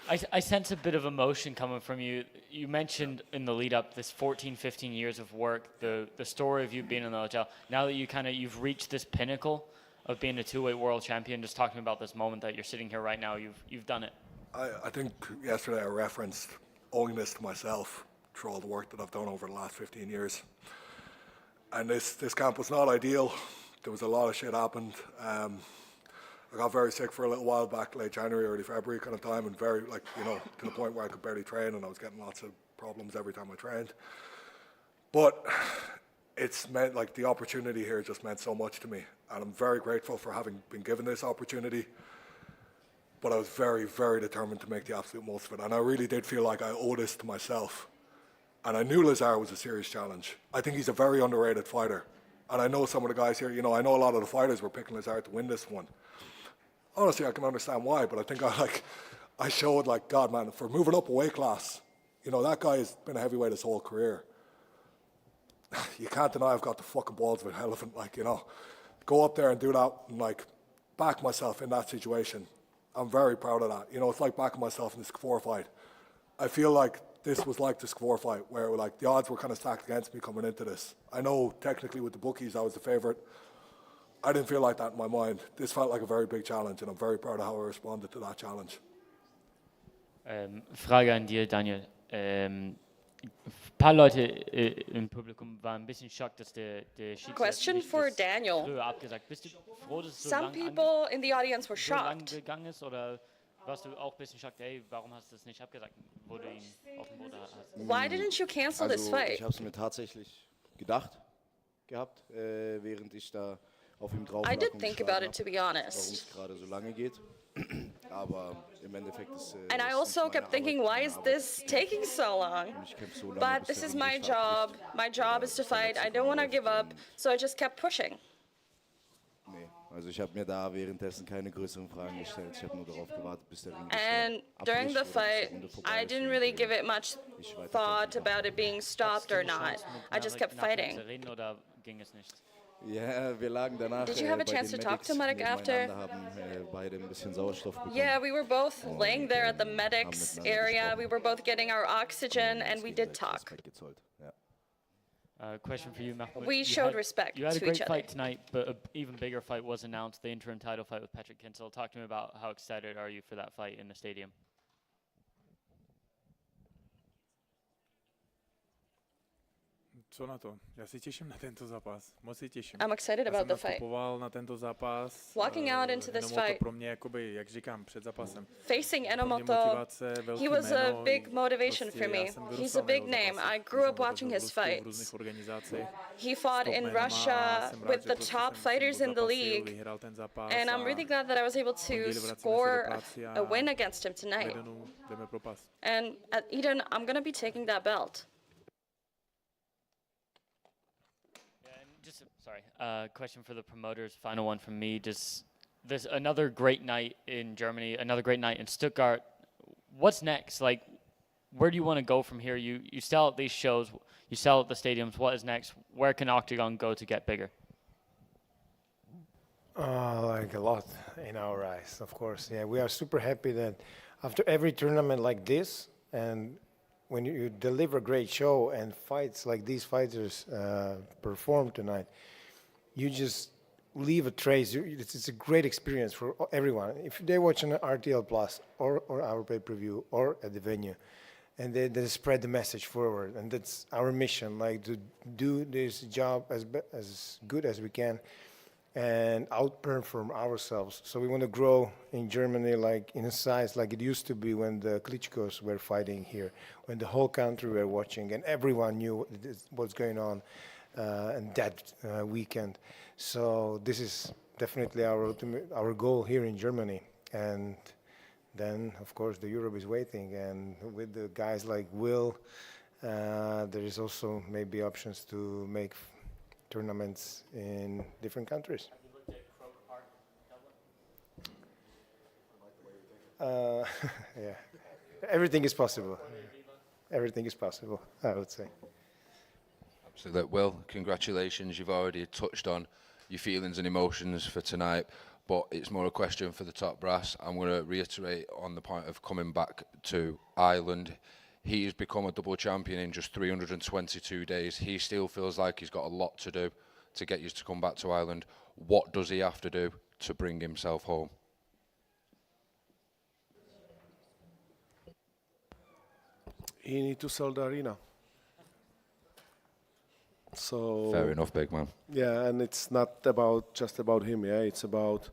S22: I sense a bit of emotion coming from you. You mentioned in the lead up this 14, 15 years of work, the story of you being in the hotel. Now that you've reached this pinnacle of being a two-weight world champion, just talking about this moment that you're sitting here right now, you've done it.
S6: I think yesterday I referenced owing this to myself through all the work that I've done over the last 15 years. And this camp was not ideal. There was a lot of shit happened. I got very sick for a little while back, late January, early February kind of time, and very, like, you know, to the point where I could barely train, and I was getting lots of problems every time I trained. But it's meant, like, the opportunity here just meant so much to me, and I'm very grateful for having been given this opportunity. But I was very, very determined to make the absolute most of it, and I really did feel like I owe this to myself. And I knew Lazar was a serious challenge. I think he's a very underrated fighter, and I know some of the guys here, you know, I know a lot of the fighters were picking Lazar to win this one. Honestly, I can understand why, but I think I showed, like, God, man, for moving up a weight class, you know, that guy has been a heavyweight his whole career. You can't deny I've got the fucking balls of an elephant, like, you know. Go up there and do that and, like, back myself in that situation. I'm very proud of that. You know, it's like backing myself in the Skvor fight. I feel like this was like the Skvor fight, where, like, the odds were kind of stacked against me coming into this. I know technically with the bookies I was the favorite. I didn't feel like that in my mind. This felt like a very big challenge, and I'm very proud of how I responded to that challenge.
S22: Frage an dir, Daniel. Ein paar Leute im Publikum waren ein bisschen schockt, dass der Schiedsrichter
S11: Question for Daniel.
S22: früher abgesagt. Bist du froh, dass es so
S11: Some people in the audience were
S22: so lang
S11: shocked.
S22: gegangen ist, oder warst du auch ein bisschen schockt? Hey, warum hast du das nicht abgesagt, wo du ihn auf dem Boden hast?
S11: Why didn't you cancel this fight?
S20: Ich habe es mir tatsächlich gedacht gehabt, während ich da auf ihm drauf
S11: I
S20: lag
S11: did
S20: und
S11: think
S20: geschlagen
S11: about it, to be
S20: habe,
S11: honest.
S20: warum es gerade so lange geht. Aber im Endeffekt ist
S11: And I
S20: ist
S11: also
S20: nicht
S11: kept
S20: meine
S11: thinking,
S20: Arbeit,
S11: why
S20: meine
S11: is
S20: Arbeit
S11: this taking so long?
S20: Und ich kämpfe so lange,
S11: But
S20: bis
S11: this
S20: der
S11: is
S20: Ring
S11: my
S20: nicht
S11: job.
S20: abbricht.
S11: My job is to fight. I don't want to give up, so I just kept pushing.
S20: Nee, also ich habe mir da währenddessen keine größeren Fragen gestellt. Ich habe nur darauf gewartet, bis der Ring
S11: And during the fight, I didn't really give it much thought about it being stopped or not. I just kept fighting.
S22: Oder ging es nicht?
S20: Ja, wir lagen danach
S11: Did you have a
S20: bei
S11: chance
S20: den
S11: to talk to
S20: Medics
S11: Medic after?
S20: nebeneinander, haben beide ein bisschen Sauerstoff bekommen.
S11: Yeah, we were both laying there at the medics area. We were both getting our oxygen, and we did talk.
S22: Question for you, Mahmoud.
S11: We showed respect
S22: You had a
S11: to
S22: great
S11: each other.
S22: fight tonight, but an even bigger fight was announced, the interim title fight with Patrick Kinsel. Talk to me about how excited are you for that fight in the stadium?
S7: Co na to? Já se těším na tento zápas. Moc se těším.
S11: I'm excited about the fight.
S7: Nastupoval na tento zápas.
S11: Walking out into this
S7: Enomoto
S11: fight.
S7: pro mě, jakoby, jak říkám, před zápasem.
S11: Facing
S7: Pro mě
S11: Enomoto,
S7: motivace, velký
S11: he was a
S7: jméno,
S11: big motivation
S7: prostě
S11: for me.
S7: já jsem
S11: He's a
S7: vyrůstal na
S11: big
S7: jeho
S11: name.
S7: zápasech.
S11: I grew up
S7: Jsem
S11: watching his
S7: v
S11: fights.
S7: různých organizacích.
S11: He fought
S7: Top
S11: in
S7: jménama a
S11: Russia
S7: jsem rád,
S11: with
S7: že
S11: the
S7: prostě
S11: top
S7: jsem
S11: fighters in the
S7: zapasil,
S11: league.
S7: vyhrál ten zápas
S11: And I'm
S7: a
S11: really glad that I was able to
S7: pondělí vracíme se do
S11: score
S7: práce
S11: a win against him tonight.
S7: Edenu jdeme pro pas.
S11: And at Eden, I'm going to be taking that belt.
S22: Just sorry. Question for the promoters. Final one from me. Just there's another great night in Germany, another great night in Stuttgart. What's next? Like, where do you want to go from here? You sell at these shows, you sell at the stadiums. What is next? Where can Octagon go to get bigger?
S18: Like a lot in our eyes, of course. Yeah, we are super happy that after every tournament like this, and when you deliver a great show and fights like these fighters perform tonight, you just leave a trace. It's a great experience for everyone. If they watch on RTL Plus or our pay-per-view or at the venue, and they spread the message forward, and that's our mission, like to do this job as good as we can and outperform ourselves. So we want to grow in Germany, like in a size like it used to be when the Klitschkos were fighting here, when the whole country were watching and everyone knew what's going on in that weekend. So this is definitely our goal here in Germany. And then, of course, the Europe is waiting. And with the guys like Will, there is also maybe options to make tournaments in different countries. Yeah, everything is possible. Everything is possible, I would say.
S8: Absolutely. Well, congratulations. You've already touched on your feelings and emotions for tonight. but it's more a question for the top brass. I'm going to reiterate on the point of coming back to Ireland. He has become a double champion in just 322 days. He still feels like he's got a lot to do to get you to come back to Ireland. What does he have to do to bring himself home?
S19: He needs to sell the arena. So
S8: Fair enough, big man.
S19: Yeah, and it's not just about him. Yeah, it's about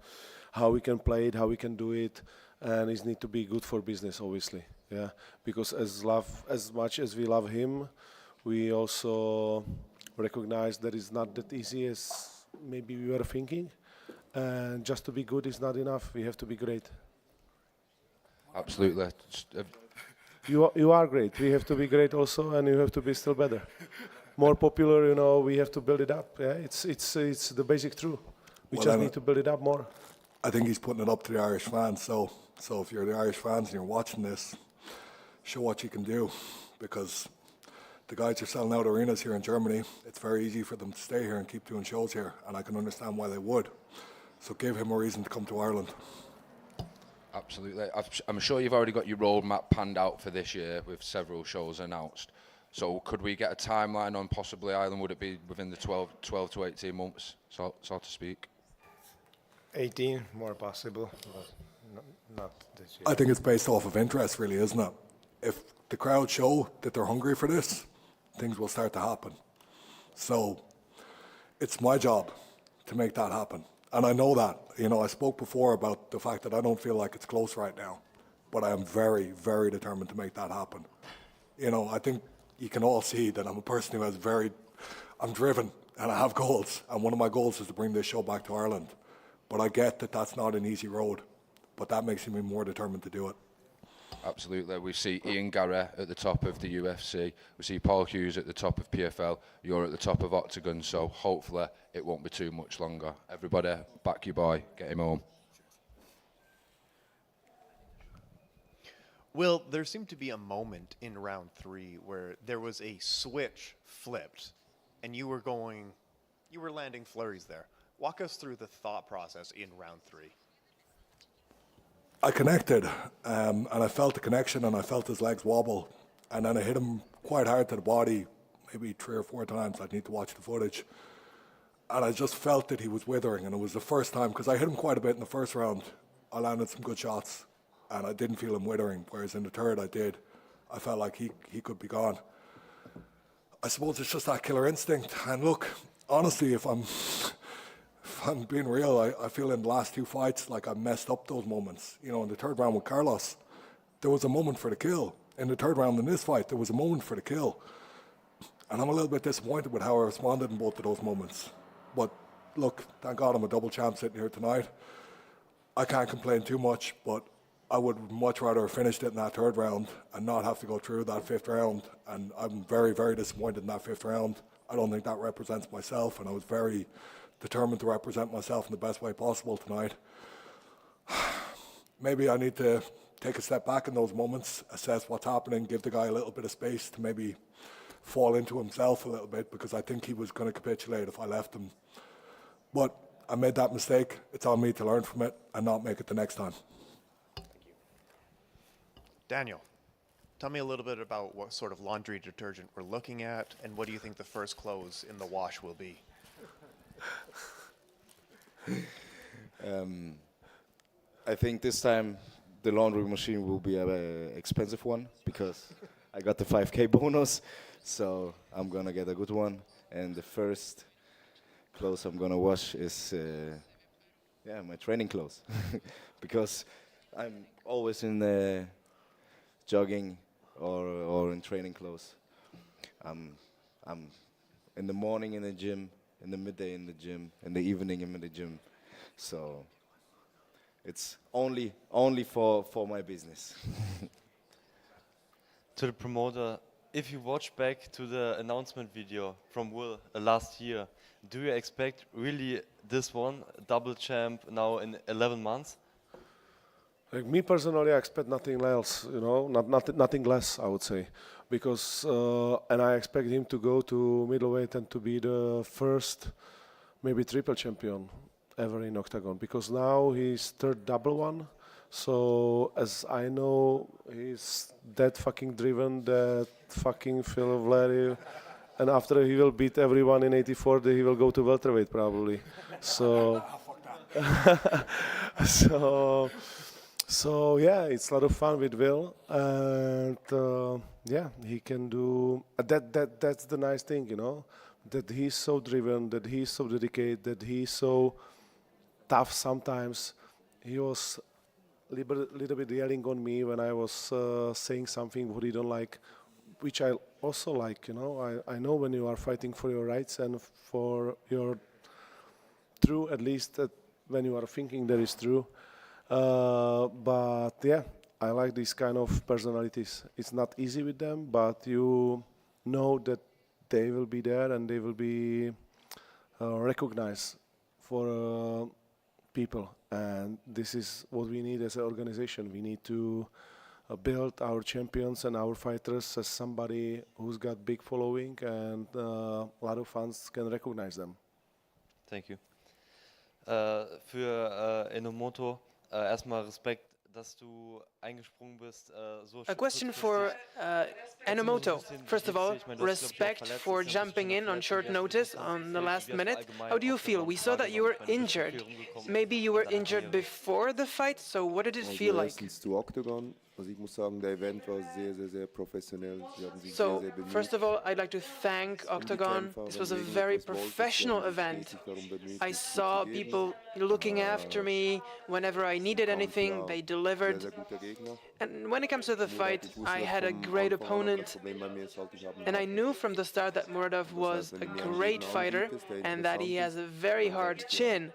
S19: how we can play it, how we can do it, and it needs to be good for business, obviously. Yeah, because as much as we love him, we also recognize that it's not that easy as maybe we were thinking, and just to be good is not enough. We have to be great.
S8: Absolutely.
S19: You are great. We have to be great also, and you have to be still better. More popular, you know, we have to build it up. Yeah, it's the basic truth. We just need to build it up more.
S6: I think he's putting it up to the Irish fans. So if you're the Irish fans and you're watching this, show what you can do, because the guys are selling out arenas here in Germany. It's very easy for them to stay here and keep doing shows here, and I can understand why they would. So give him a reason to come to Ireland.
S8: Absolutely. I'm sure you've already got your roadmap panned out for this year with several shows announced. So could we get a timeline on possibly Ireland? Would it be within the 12 to 18 months, so to speak?
S18: 18, more possible, but not this year.
S6: I think it's based off of interest, really, isn't it? If the crowd show that they're hungry for this, things will start to happen. So it's my job to make that happen. And I know that. You know, I spoke before about the fact that I don't feel like it's close right now, but I am very, very determined to make that happen. You know, I think you can all see that I'm a person who I'm driven and I have goals. And one of my goals is to bring this show back to Ireland. But I get that that's not an easy road, but that makes me more determined to do it.
S8: Absolutely. We see Ian Garrett at the top of the UFC. We see Paul Hughes at the top of PFL. You're at the top of OKTAGON, so hopefully it won't be too much longer. Everybody, back your boy. Get him home.
S9: Will, there seemed to be a moment in round 3 where there was a switch flipped, and you were landing flurries there. Walk us through the thought process in round 3.
S6: I connected, and I felt the connection, and I felt his legs wobble, and then I hit him quite hard to the body, maybe 3 or 4 times. I'd need to watch the footage. And I just felt that he was withering, and it was the first time, because I hit him quite a bit in the first round. I landed some good shots, and I didn't feel him withering, whereas in the third I did. I felt like he could be gone. I suppose it's just that killer instinct. And look, honestly, if I'm being real, I feel in the last 2 fights like I messed up those moments. You know, in the third round with Carlos, there was a moment for the kill. In the third round in this fight, there was a moment for the kill. And I'm a little bit disappointed with how I responded in both of those moments. But look, thank God I'm a double champ sitting here tonight. I can't complain too much, but I would much rather have finished it in that third round and not have to go through that 5th round. And I'm very, very disappointed in that 5th round. I don't think that represents myself, and I was very determined to represent myself in the best way possible tonight. Maybe I need to take a step back in those moments, assess what's happening, give the guy a little bit of space to maybe fall into himself a little bit, because I think he was going to capitulate if I left him. But I made that mistake. It's on me to learn from it and not make it the next time.
S9: Daniel, tell me a little bit about what sort of laundry detergent we're looking at, and what do you think the first clothes in the wash will be?
S20: I think this time the laundry machine will be an expensive one, because I got the 5K bonus, so I'm gonna get a good one. And the first clothes I'm gonna wash is my training clothes, because I'm always in jogging or in training clothes. I'm in the morning in the gym, in the midday in the gym, in the evening in the gym. So it's only for my business.
S23: To the promoter, if you watch back to the announcement video from Will last year, do you expect really this one, double champ now in 11 months?
S19: Like me personally, I expect nothing else, you know, nothing less, I would say, because and I expect him to go to middleweight and to be the first, maybe triple champion. ever in Octagon, because now he's third double one. So as I know, he's that fucking driven, that fucking Fleury, and after he will beat everyone in 84, then he will go to welterweight probably. So, so yeah, it's a lot of fun with Will, and yeah, he can do that's the nice thing, you know, that he's so driven, that he's so dedicated, that he's so tough. Sometimes he was little bit yelling on me when I was saying something what he don't like, which I also like, you know. I know when you are fighting for your rights and for your true, at least when you are thinking that is true. But yeah, I like these kind of personalities. It's not easy with them, but you know that they will be there and they will be recognized for people. And this is what we need as an organization. We need to build our champions and our fighters as somebody who's got big following and a lot of fans can recognize them.
S23: Thank you. Für Enomoto erstmal Respekt, dass du eingesprungen bist.
S2: A question for Enomoto. First of all, respect for jumping in on short notice on the last minute. How do you feel? We saw that you were injured. Maybe you were injured before the fight, so what did it feel like?
S5: Zu Octagon. Also ich muss sagen, der Event war sehr, sehr, sehr professionell. Sie haben sich
S2: So,
S5: sehr, sehr bemüht.
S2: first of all, I'd like to thank Octagon. This was a very professional event. I saw people looking after me whenever I needed anything. They delivered. And when it comes to the fight, I had a great opponent. And I knew from the start that Muradov was a great fighter and that he has a very hard chin.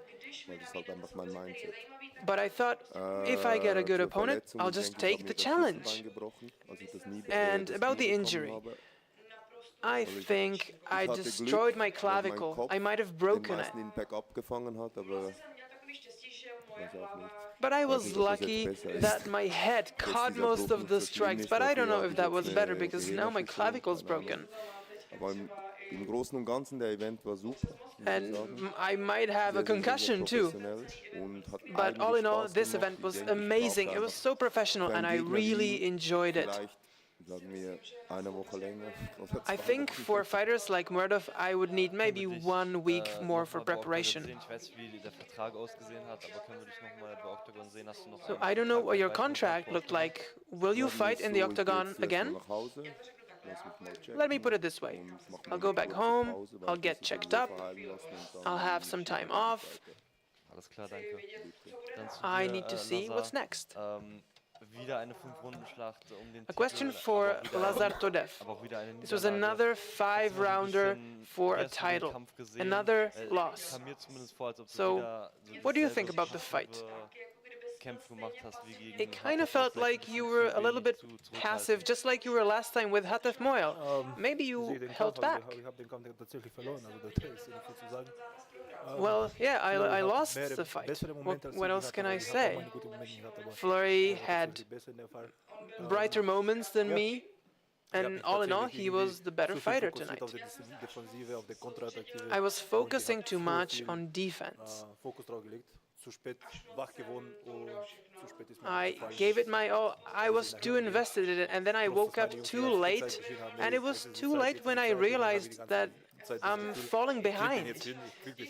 S2: But I thought, if I get a good opponent, I'll just take the challenge. And about the injury, I think I destroyed my clavicle. I might have broken it. But I was lucky that my head caught most of the strikes, but I don't know if that was better because now my clavicle's broken.
S5: Im Großen und Ganzen, der Event war super.
S2: And I might have a concussion too. But all in all, this event was amazing. It was so professional and I really enjoyed it. I think for fighters like Muradov, I would need maybe 1 week more for preparation. So I don't know what your contract looked like. Will you fight in the Octagon again? Let me put it this way. I'll go back home, I'll get checked up, I'll have some time off. I need to see what's next. A question for Lazar Todev. This was another 5-rounder for a title, another loss. So, what do you think about the fight? It kind of felt like you were a little bit passive, just like you were last time with Hatef Moyal. Maybe you held back. Well, yeah, I lost the fight. What else can I say? Fleury had brighter moments than me, and all in all, he was the better fighter tonight. I was focusing too much on defense. I gave it my all. I was too invested in it, and then I woke up too late, and it was too late when I realized that I'm falling behind.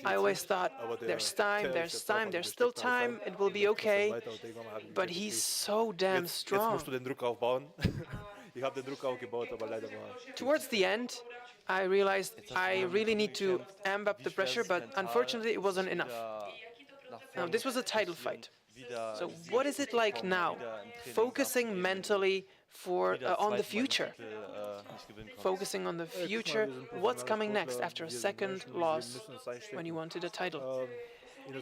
S2: I always thought, there's time, there's still time, it will be okay, but he's so damn strong. Towards the end, I realized I really need to amp up the pressure, but unfortunately it wasn't enough. Now, this was a title fight. So what is it like now, focusing mentally on the future? Focusing on the future, what's coming next after a second loss when you wanted a title?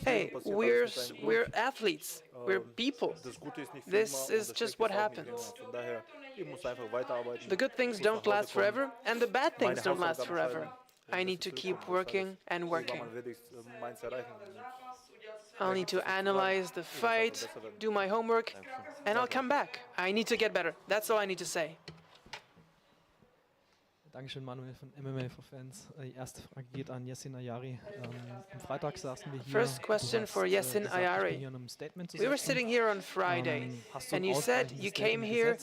S2: Hey, we're athletes, we're people. This is just what happens. The good things don't last forever, and the bad things don't last forever. I need to keep working and working. I'll need to analyze the fight, do my homework, and I'll come back. I need to get better. That's all I need to say.
S12: Dankeschön, Manuel von MMA for Fans. Die erste Frage geht an Yassin Ayari. Am Freitag saßen wir hier.
S2: First question for Yassin Ayari. We were sitting here on Friday, and you said you came here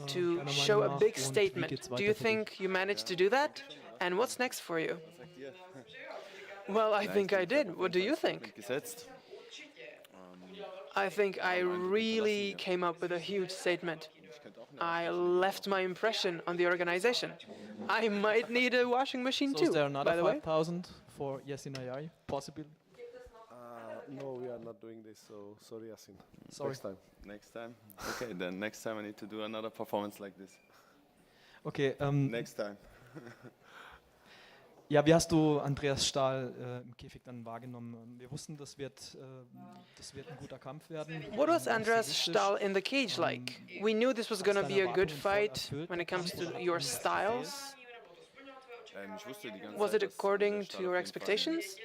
S2: to show a big statement. Do you think you managed to do that? And what's next for you? Well, I think I did. What do you think? I think I really came up with a huge statement. I left my impression on the organization. I might need a washing machine too,
S12: Is there
S2: by
S12: another
S2: the way.
S12: 5,000 for Yassin Ayari, possible?
S19: No, we are not doing this, so sorry, Yassin.
S12: Sorry.
S19: Next time.
S13: Next time? Okay, then next time I need to do another performance like this.
S12: Okay.
S13: Next time.
S12: Ja, wie hast du Andreas Stahl im Käfig dann wahrgenommen? Wir wussten, das wird ein guter Kampf werden.
S2: What was Andreas Stahl in the cage like? We knew this was going to be a good fight when it comes to your styles. Was it according to your expectations?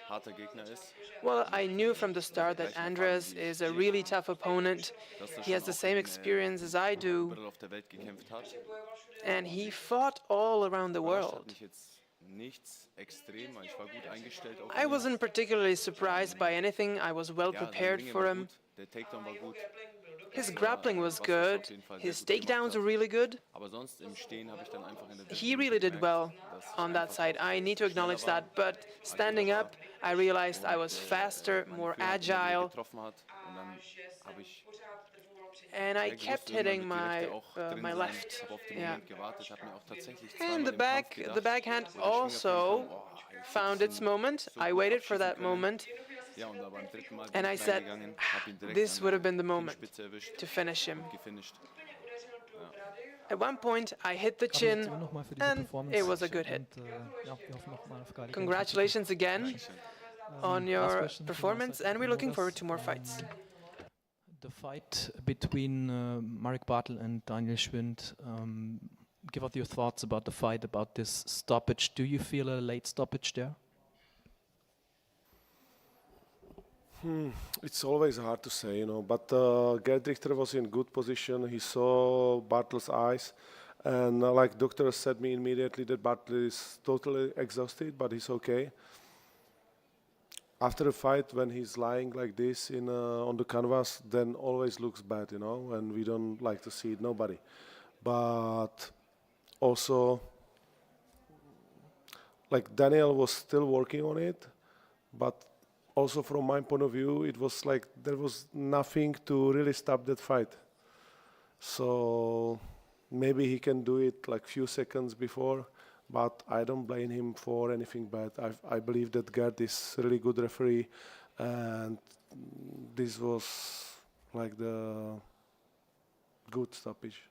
S2: Well, I knew from the start that Andreas is a really tough opponent. He has the same experience as I do, and he fought all around the world. I wasn't particularly surprised by anything. I was well prepared for him. His grappling was good. His takedowns were really good. He really did well on that side. I need to acknowledge that. But standing up, I realized I was faster, more agile. And I kept hitting my left. Yeah. And the backhand also found its moment. I waited for that moment. And I said, this would have been the moment to finish him. At one point, I hit the chin, and it was a good hit. Congratulations again on your performance, and we're looking forward to more fights.
S12: The fight between Marek Bartel and Daniel Schwindt. Give us your thoughts about the fight, about this stoppage. Do you feel a late stoppage there?
S19: It's always hard to say, but Gerd Richter was in good position. He saw Bartel's eyes, and like doctor said me immediately that Bartel is totally exhausted, but he's okay. After a fight, when he's lying like this on the canvas, then always looks bad, and we don't like to see it, nobody. But also, like Daniel was still working on it, but also from my point of view, it was like there was nothing to really stop that fight. So maybe he can do it like few seconds before, but I don't blame him for anything bad. I believe that Gerd is a really good referee, and this was like the good stoppage.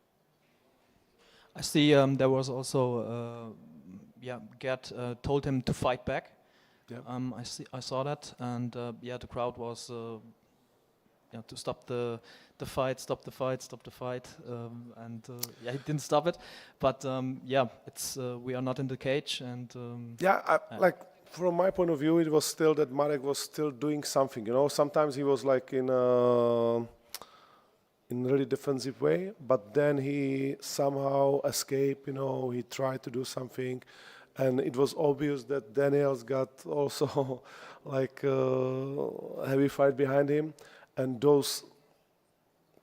S12: I see there was also, Gerd told him to fight back.
S19: Yeah.
S12: I saw that, and the crowd was to stop the fight, and he didn't stop it. But it's we are not in the cage, and
S19: like from my point of view, it was still that Marek was still doing something. Sometimes he was like in a really defensive way, but then he somehow escaped. He tried to do something. And it was obvious that Daniel's got also like a heavy fight behind him, and those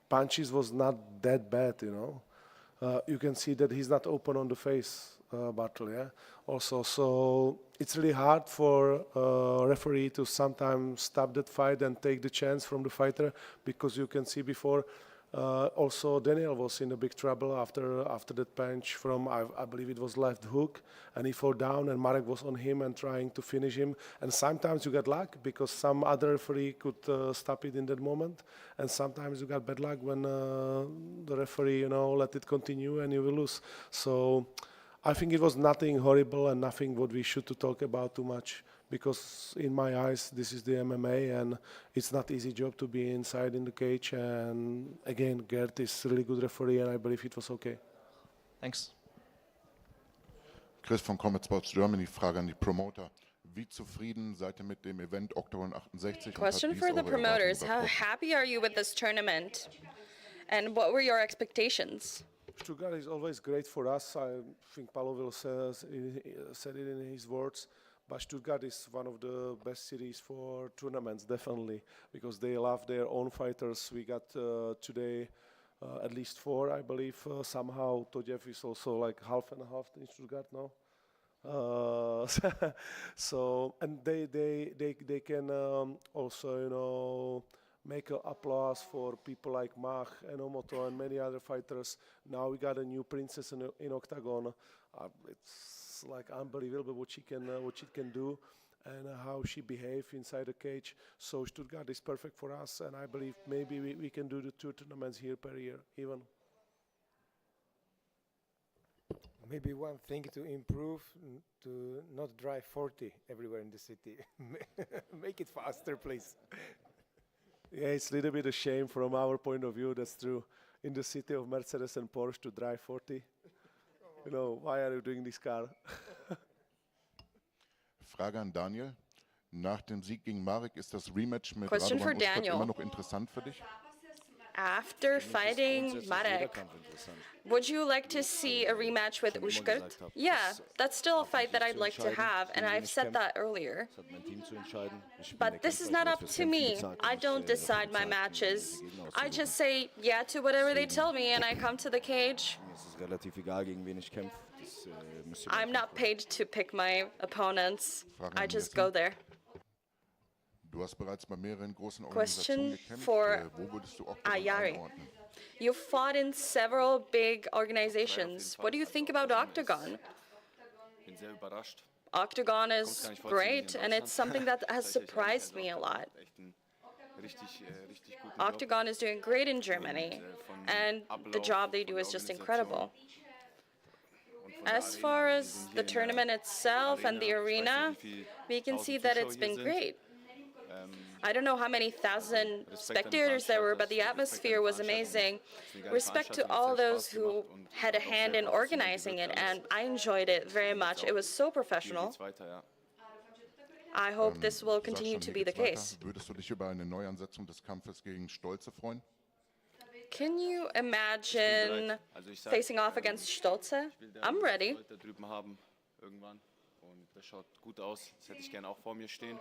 S19: punches was not that bad, You can see that he's not open on the face, Bartel, yeah. Also, so it's really hard for a referee to sometimes stop that fight and take the chance from the fighter, because you can see before. Also, Daniel was in a big trouble after that punch from, I believe it was left hook, and he fell down, and Marek was on him and trying to finish him. And sometimes you got luck because some other referee could stop it in that moment, and sometimes you got bad luck when the referee, let it continue and you will lose. So I think it was nothing horrible and nothing what we should to talk about too much. Because in my eyes, this is the MMA, and it's not easy job to be inside in the cage. And again, Gerd is a really good referee, and I believe it was okay.
S12: Thanks.
S14: Chris von Combat Sports Germany, Frage an die Promoter. Wie zufrieden seid ihr mit dem Event Octagon 68?
S11: Question for the promoters. How happy are you with this tournament? And what were your expectations?
S19: Stuttgart is always great for us. I think Pavel said it in his words. But Stuttgart is one of the best cities for tournaments, definitely, because they love their own fighters. We got today at least 4, I believe. Somehow Todev is also like half and half in Stuttgart now. So and they can also make an applause for people like Mach and Omoto and many other fighters. Now we got a new princess in Octagon. It's like unbelievable what she can do and how she behaves inside the cage. So Stuttgart is perfect for us, and I believe maybe we can do the 2 tournaments here per year even.
S18: Maybe one thing to improve, to not drive 40 everywhere in the city. Make it faster, please.
S19: Yeah, it's a little bit a shame from our point of view, that's true. In the city of Mercedes and Porsche to drive 40. Why are you doing this car?
S14: Frage an Daniel. Nach dem Sieg gegen Marek ist das Rematch mit
S11: Question for
S14: Radovan Uškot
S11: Daniel.
S14: immer noch interessant für dich?
S11: After fighting Marek, would you like to see a rematch with Uškot? Yeah, that's still a fight that I'd like to have, and I've said that earlier. But this is not up to me. I don't decide my matches. I just say yeah to whatever they tell me, and I come to the cage. I'm not paid to pick my opponents. I just go there.
S14: Du hast bereits bei mehreren großen
S11: Question
S14: Organisationen gekämpft.
S11: for
S14: Wo würdest du Octagon
S11: Ayar.
S14: einordnen?
S11: You fought in several big organizations. What do you think about Octagon?
S13: Bin sehr überrascht.
S11: Octagon is great, and it's something that has surprised me a lot. Octagon is doing great in Germany, and the job they do is just incredible. As far as the tournament itself and the arena, we can see that it's been great. I don't know how many thousand spectators there were, but the atmosphere was amazing. Respect to all those who had a hand in organizing it, and I enjoyed it very much. It was so professional. I hope this will continue to be the case.
S14: Würdest du dich über eine Neuansetzung des Kampfes gegen Stolze freuen?
S11: Can you imagine facing off against Stolze? I'm ready.
S13: Da drüben haben irgendwann und das schaut gut aus. Das hätte ich gerne auch vor mir stehen.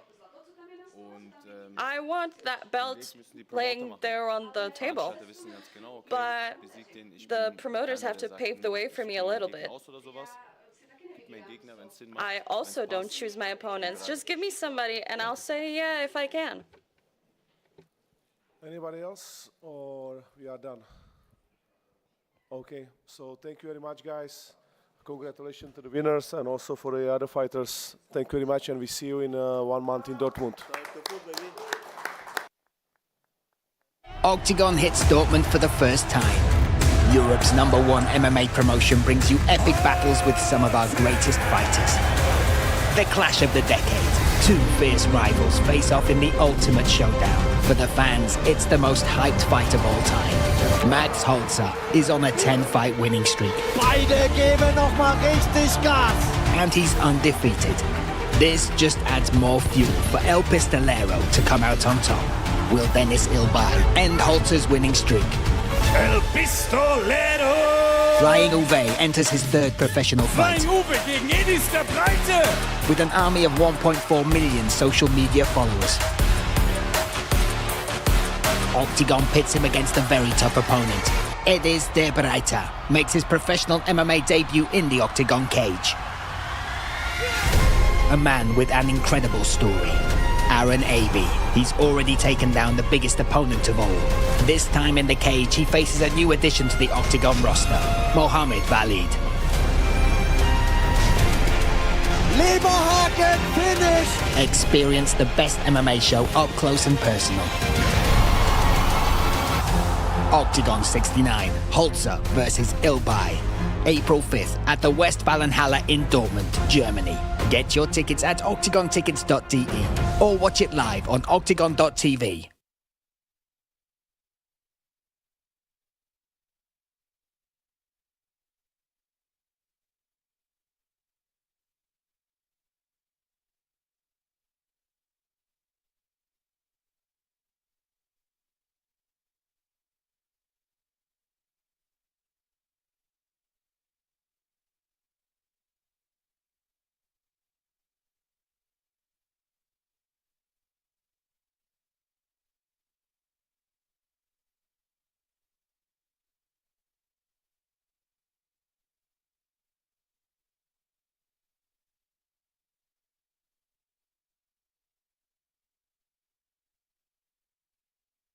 S11: I want that belt laying there on the table, but the promoters have to pave the way for me a little bit. I also don't choose my opponents. Just give me somebody and I'll say yeah if I can.
S19: Anybody else, or we are done? Okay, so thank you very much, guys. Congratulations to the winners and also for the other fighters. Thank you very much, and we see you in 1 month in Dortmund.
S17: Octagon hits Dortmund for the first time. Europe's #1 MMA promotion brings you epic battles with some of our greatest fighters. The clash of the decade. 2 fierce rivals face off in the ultimate showdown. For the fans, it's the most hyped fight of all time. Max Holzer is on a 10-fight winning streak.
S16: Beide geben noch mal richtig Gas.
S17: And he's undefeated. This just adds more fuel for El Pistolero to come out on top. Will Dennis Ilbai end Holzer's winning streak?
S15: El Pistolero!
S17: Flying Uwe enters his 3rd professional fight.
S15: Flying Uwe gegen Edis der Breite!
S17: With an army of 1.4 million social media followers. Octagon pits him against a very tough opponent. Edis der Breite makes his professional MMA debut in the Octagon cage. A man with an incredible story. Aaron Abbey. He's already taken down the biggest opponent of all. This time in the cage, he faces a new addition to the Octagon roster, Mohamed Valid.
S16: Leberhaken finish!
S17: Experience the best MMA show up close and personal. Octagon 69, Holzer versus Ilbai. April 5th at the Westfalenhalle in Dortmund, Germany. Get your tickets at octagontickets.de or watch it live on octagon.tv.